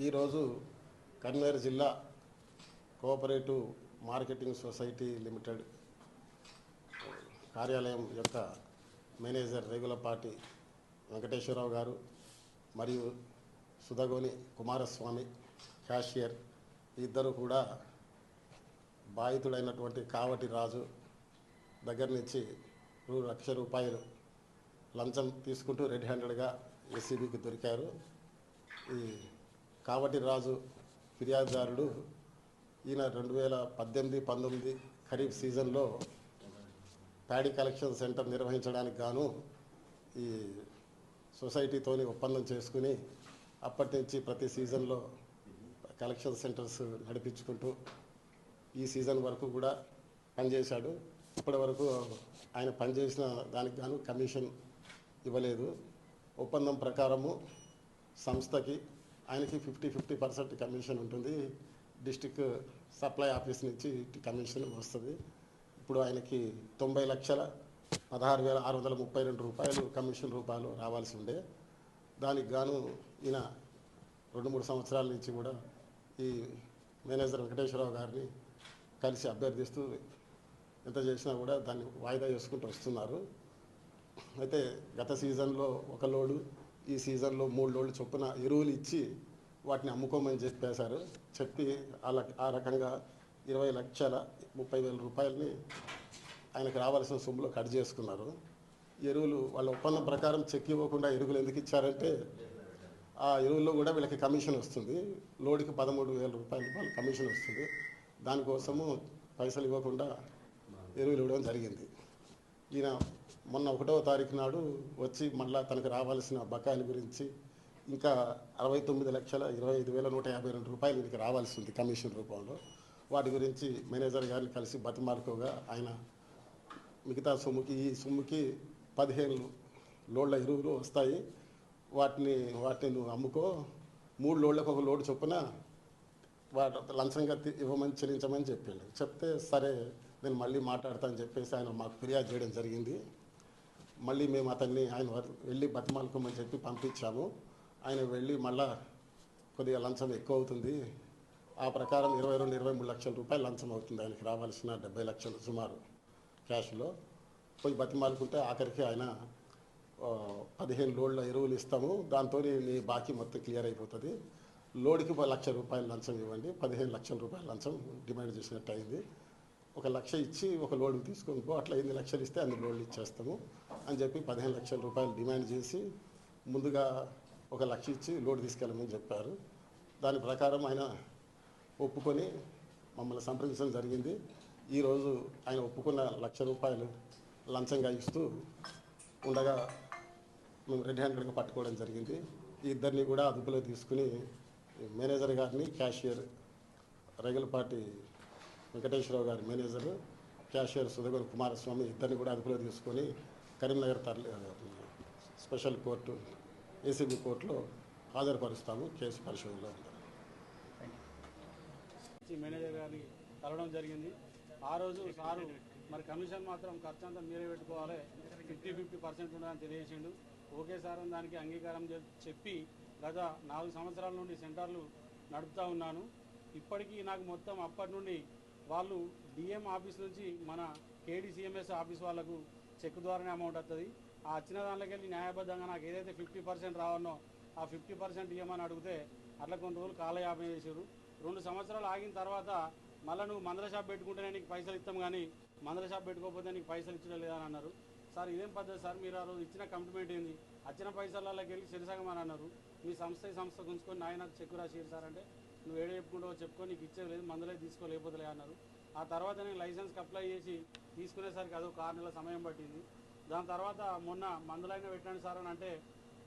ఈరోజు కరీంనగర్ జిల్లా cooperative marketing society limited కార్యాలయం యొక్క మేనేజర్ రేగులపాటి వెంకటేశ్వరరావు గారు మరియు సుధగోని కుమారస్వామి క్యాషియర్ ఇద్దరు కూడా బాధితుడైనటువంటి కావటి రాజు దగ్గర నుంచి ₹1,00,000 లంచం తీసుకుంటూ రెడ్ హ్యాండెడ్గా ఏసీబీకి దొరికారు. ఈ కావటి రాజు ఫిర్యాదుదారుడు ఈయన 2018-19 ఖరీఫ్ సీజన్లో ప్యాడీ కలెక్షన్ సెంటర్ నిర్వహించడానికి గాను ఈ సొసైటీతోని ఒప్పందం చేసుకుని అప్పటి నుంచి ప్రతి సీజన్లో కలెక్షన్ సెంటర్స్ నడిపించుకుంటూ ఈ సీజన్ వరకు కూడా పనిచేశాడు. ఇప్పటి వరకు ఆయన పనిచేసిన దానికి గాను కమిషన్ ఇవ్వలేదు. ఒప్పందం ప్రకారము సంస్థకి ఆయనకి 50% కమిషన్ ఉంటుంది. డిస్ట్రిక్ట్ సప్లై ఆఫీస్ నుంచి కమిషన్ వస్తుంది. ఇప్పుడు ఆయనకి ₹90,16,632 కమిషన్ రూపాయలు రావాల్సి ఉండే. దానికి గాను ఈయన 2-3 సంవత్సరాల నుంచి కూడా ఈ మేనేజర్ వెంకటేశ్వరరావు గారిని కలిసి అభ్యర్థిస్తూ ఎంత చేసినా కూడా దాన్ని వాయిదా చేసుకుంటూ వస్తున్నారు. అయితే గత సీజన్లో 1 లోడు, ఈ సీజన్లో 3 లోడ్లు చొప్పున ఎరువులు ఇచ్చి వాటిని అమ్ముకోమని చెప్పేశారు. చెప్పి ఆ రకంగా ₹20,30,000 ఆయనకు రావాల్సిన సొమ్ములో కట్ చేసుకున్నారు. ఎరువులు వాళ్ళ ఒప్పందం ప్రకారం చెక్ ఇవ్వకుండా ఎరువులు ఎందుకు ఇచ్చారంటే ఆ ఎరువుల్లో కూడా వీళ్ళకి కమిషన్ వస్తుంది. లోడ్కి ₹13,000 కమిషన్ వస్తుంది. దానికోసము పైసలు ఇవ్వకుండా ఎరువులు ఇవ్వడం జరిగింది. ఈయన మొన్న 1వ తారీఖు నాడు వచ్చి మళ్ళా తనకు రావాల్సిన బకాయిల గురించి ఇంకా ₹69,25,152 ఈయనకి రావాల్సి ఉంది కమిషన్ రూపంలో. వాటి గురించి మేనేజర్ గారిని కలిసి బతిమాలుకోగా ఆయన మిగతా సొమ్ముకి ఈ సొమ్ముకి 15 లోడ్ల ఎరువులు వస్తాయి, వాటిని నువ్వు అమ్ముకో, 3 లోడ్లకు 1 లోడ్ చొప్పున వాటి లంచంగా చెల్లించమని చెప్పిండు. చెప్తే సరే నేను మళ్ళీ మాట్లాడతానని చెప్పేసి ఆయన మాకు ఫిర్యాదు చేయడం జరిగింది. మళ్ళీ మేము ఆయన వెళ్ళి బతిమాలుకోమని చెప్పి పంపించాము. ఆయన వెళ్ళి మళ్ళా కొద్దిగా లంచం ఎక్కువ అవుతుంది, ఆ ప్రకారం ₹22-23 లక్షల లంచం అవుతుంది, ఆయనకి రావాల్సిన 70 లక్షలు సుమారు క్యాష్లో పోయి బతిమాలుకుంటే ఆఖరికి ఆయన 15 లోడ్ల ఎరువులు ఇస్తాము, దాంతో నీ బాకీ మొత్తం క్లియర్ అయిపోతుంది, లోడ్కి ₹1,00,000 లంచం ఇవ్వండి, ₹15,00,000 లంచం డిమాండ్ చేసినట్టు అయింది. 1,00,000 ఇచ్చి 1 లోడ్ తీసుకొని పో, అట్లా 8 లక్షలు ఇస్తే అన్ని లోడ్లు ఇచ్చేస్తాము అని చెప్పి ₹15,00,000 డిమాండ్ చేసి ముందుగా 1,00,000 ఇచ్చి లోడ్ తీసుకెళ్ళమని చెప్పారు. దాని ప్రకారం ఆయన ఒప్పుకొని మమ్మల్ని సంప్రదించడం జరిగింది. ఈరోజు ఆయన ఒప్పుకున్న ₹1,00,000 లంచంగా ఇస్తూ ఉండగా మేము రెడ్ హ్యాండెడ్గా పట్టుకోవడం జరిగింది. ఈ ఇద్దరిని కూడా అదుపులో తీసుకుని మేనేజర్ గారిని, క్యాషియర్ రేగులపాటి వెంకటేశ్వరరావు గారి మేనేజరు, క్యాషియర్ సుధగోని కుమారస్వామి ఇద్దరిని కూడా అదుపులో తీసుకొని కరీంనగర్ స్పెషల్ కోర్టు ఏసీబీ కోర్టులో హాజరుపరుస్తాము. కేసు పరిశోధనలో ఉంది. మేనేజర్ గారిని కలవడం జరిగింది. ఆ రోజు సారు మరి కమిషన్ మాత్రం ఖర్చు అంతా మీరే పెట్టుకోవాలి, 50% ఉండాలని తెలియజేసిండు. ఓకే సార్ అని దానికి అంగీకారం చెప్పి గత 4 సంవత్సరాల నుండి సెంటర్లు నడుపుతూ ఉన్నాను. ఇప్పటికీ నాకు మొత్తం అప్పటి నుండి వాళ్ళు డిఎం ఆఫీస్ నుంచి మన కేడీసీఎంఎస్ ఆఫీస్ వాళ్ళకు చెక్ ద్వారానే అమౌంట్ వస్తుంది. ఆ వచ్చిన దాంట్లోకి వెళ్ళి న్యాయబద్ధంగా నాకు ఏదైతే 50% రావన్నో ఆ 50% ఇవ్వమని అడిగితే అట్లా కొన్ని రోజులు కాలయాపన చేశారు. 2 సంవత్సరాలు ఆగిన తర్వాత మళ్ళీ నువ్వు మందుల షాప్ పెట్టుకుంటేనే నీకు పైసలు ఇస్తాం, కానీ మందుల షాప్ పెట్టుకోకపోతే నీకు పైసలు ఇచ్చడం లేదని అన్నారు. సార్ ఇదేం పద్ధతి సార్, మీరు ఆ రోజు ఇచ్చిన కమిట్మెంట్ ఏంది, వచ్చిన పైసలకి వెళ్ళి చెరిసగం అని అన్నారు. మీ సంస్థ ఉంచుకొని నాకు చెక్ రాసిరు సార్ అంటే నువ్వు ఏడో చెప్పుకుంటావో చెప్పుకొని నీకు ఇచ్చేది లేదు, మందులే తీసుకోలేకపోతలే అన్నారు. ఆ తర్వాత నేను లైసెన్స్కి అప్లై చేసి తీసుకునేసరికి అదొక 6 నెలల సమయం పట్టింది. దాని తర్వాత మొన్న మందులైనా పెట్టండి సార్ అని అంటే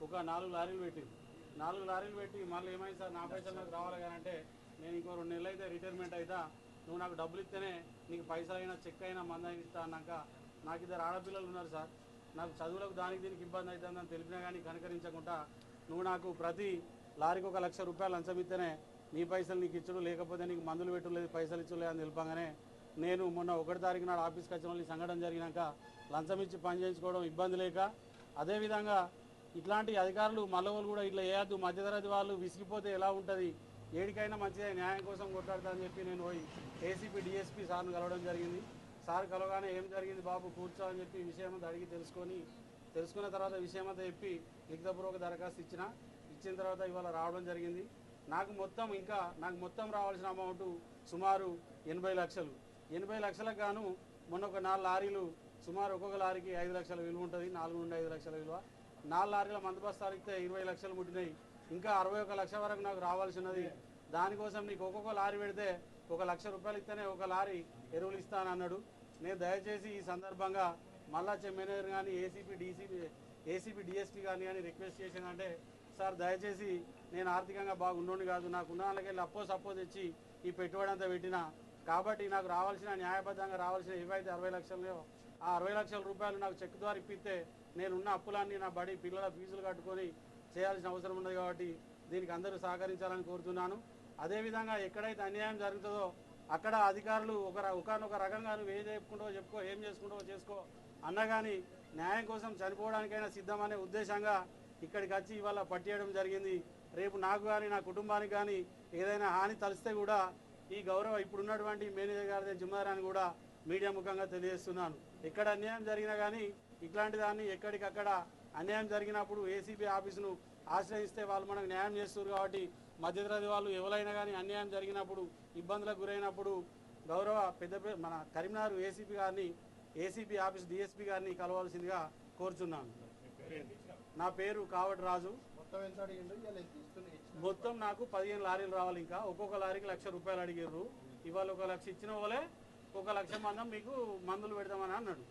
ఒక 4 లారీలు పెట్టింది. 4 లారీలు పెట్టి మళ్ళీ ఏమైంది సార్ నా పైసలు నాకు రావాలి కానీ అంటే నేను ఇంకో 2 నెలలు అయితే రిటైర్మెంట్ అవుతా, నువ్వు నాకు డబ్బులు ఇస్తేనే నీకు పైసలు అయినా చెక్ అయినా మందని ఇస్తా అన్నాక నాకు 2 ఆడపిల్లలు ఉన్నారు సార్, నాకు చదువులకు దానికి దీనికి ఇబ్బంది అవుతుందని తెలిపినా కానీ కనుకరించకుండా నువ్వు నాకు ప్రతి లారీకి ₹1,00,000 లంచం ఇస్తేనే నీ పైసలు నీకు ఇచ్చుడు, లేకపోతే నీకు మందులు పెట్టులేదు, పైసలు ఇచ్చులేదు అని తెలిపగానే నేను మొన్న 1వ తారీఖు నాడు ఆఫీస్కి వచ్చిన వాళ్ళు ఈ సంఘటన జరిగినాక లంచం ఇచ్చి పని చేయించుకోవడం ఇబ్బంది లేక, అదేవిధంగా ఇట్లాంటి అధికారులు మల్లవోళ్ళు కూడా ఇట్లా వేయద్దు, మధ్యతరగతి వాళ్ళు విసిగిపోతే ఎలా ఉంటుంది, ఏడికైనా మంచిగా న్యాయం కోసం కొట్లాడతా అని చెప్పి నేను పోయి ఏసీపీ డిఎస్పీ సార్ను కలవడం జరిగింది. సార్ కలవగానే ఏం జరిగింది బాబు కూర్చో అని చెప్పి విషయం అంతా అడిగి తెలుసుకున్న తర్వాత విషయం అంతా చెప్పి లిఖితపూర్వక దరఖాస్తు ఇచ్చిన తర్వాత ఇవాళ రావడం జరిగింది. నాకు మొత్తం రావాల్సిన అమౌంట్ సుమారు 80 లక్షలు. 80 లక్షలకు గాను మొన్న ఒక 4 లారీలు, సుమారు ఒక్కొక్క లారీకి 5 లక్షల విలువ ఉంటుంది, 4 నుండి 5 లక్షల విలువ. 4 లారీల మందు బస్తాలు ఇస్తే 20 లక్షలు ముట్టినాయి. ఇంకా 61 లక్ష వరకు నాకు రావాల్సినది. దానికోసం నీకు ఒక్కొక్క లారీ పెడితే 1 లక్ష రూపాయలు ఇస్తేనే ఒక లారీ ఎరువులు ఇస్తానన్నాడు. నేను దయచేసి ఈ సందర్భంగా మళ్ళా మేనేజర్ కానీ ఏసీపీ డిఎస్పీ కానీ రిక్వెస్ట్ చేసిందంటే, సార్ దయచేసి నేను ఆర్థికంగా బాగుండోని కాదు, నాకు ఉన్న వాళ్ళకి వెళ్ళి సప్పో తెచ్చి ఈ పెట్టుబడి అంతా పెట్టినా, కాబట్టి నాకు రావాల్సిన న్యాయబద్ధంగా రావాల్సిన ఏవైతే 60 లక్షలు ఆ 60 లక్షల రూపాయలు నాకు చెక్ ద్వారా ఇప్పిస్తే నేనున్న అప్పులన్నీ నా బడి పిల్లల ఫీజులు కట్టుకొని చేయాల్సిన అవసరం ఉన్నది. కాబట్టి దీనికి అందరూ సహకరించాలని కోరుతున్నాను. అదేవిధంగా ఎక్కడైతే అన్యాయం జరుగుతుందో అక్కడ అధికారులు ఒక రకంగా నువ్వు ఏం చెప్పుకో ఏం చేసుకుంటావో చేసుకో అన్నా కానీ న్యాయం కోసం చనిపోవడానికైనా సిద్ధమనే ఉద్దేశంగా ఇక్కడికి వచ్చి ఇవాళ పట్టేయడం జరిగింది. రేపు నాకు కానీ నా కుటుంబానికి కానీ ఏదైనా హాని తలిస్తే కూడా ఈ ఇప్పుడున్నటువంటి మేనేజర్ గారి జిమ్మదారాన్ని కూడా మీడియా ముఖంగా తెలియజేస్తున్నాను. ఎక్కడ అన్యాయం జరిగినా కానీ ఇట్లాంటి దాన్ని ఎక్కడికక్కడ అన్యాయం జరిగినప్పుడు ఏసీబీ ఆఫీసును ఆశ్రయిస్తే వాళ్ళు మనకు న్యాయం చేస్తారు. కాబట్టి మధ్యతరగతి వాళ్ళు ఎవరైనా కానీ అన్యాయం జరిగినప్పుడు ఇబ్బందులకు గురైనప్పుడు మన కరీంనగర్ ఏసీబీ ఆఫీస్ డిఎస్పీ గారిని కలవాల్సిందిగా కోరుచున్నాను. నా పేరు కావటి రాజు. మొత్తం నాకు 15 లారీలు రావాలి. ఇంకా ఒక్కొక్క లారీకి 1 లక్ష రూపాయలు అడిగారు. ఇవాళ 1 లక్ష ఇచ్చిన వాళ్ళే 1 లక్ష మందం మీకు మందులు పెడదామని అన్నాడు.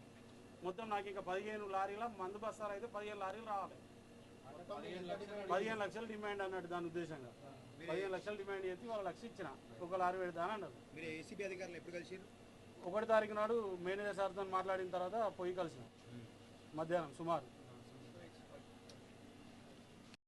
మొత్తం నాకు ఇంకా 15 లారీల మందు బస్తాలు అయితే 15 లారీలు రావాలి. 15 లక్షలు డిమాండ్ అన్నాడు. దాని ఉద్దేశంగా 15 లక్షలు డిమాండ్ చేసి 1 లక్ష ఇచ్చిన 1 లారీ పెడతాను అన్నారు. 1 తారీఖు నాడు మేనేజర్ సార్తో మాట్లాడిన తర్వాత పోయి కలిసిన మధ్యాహ్నం సుమారు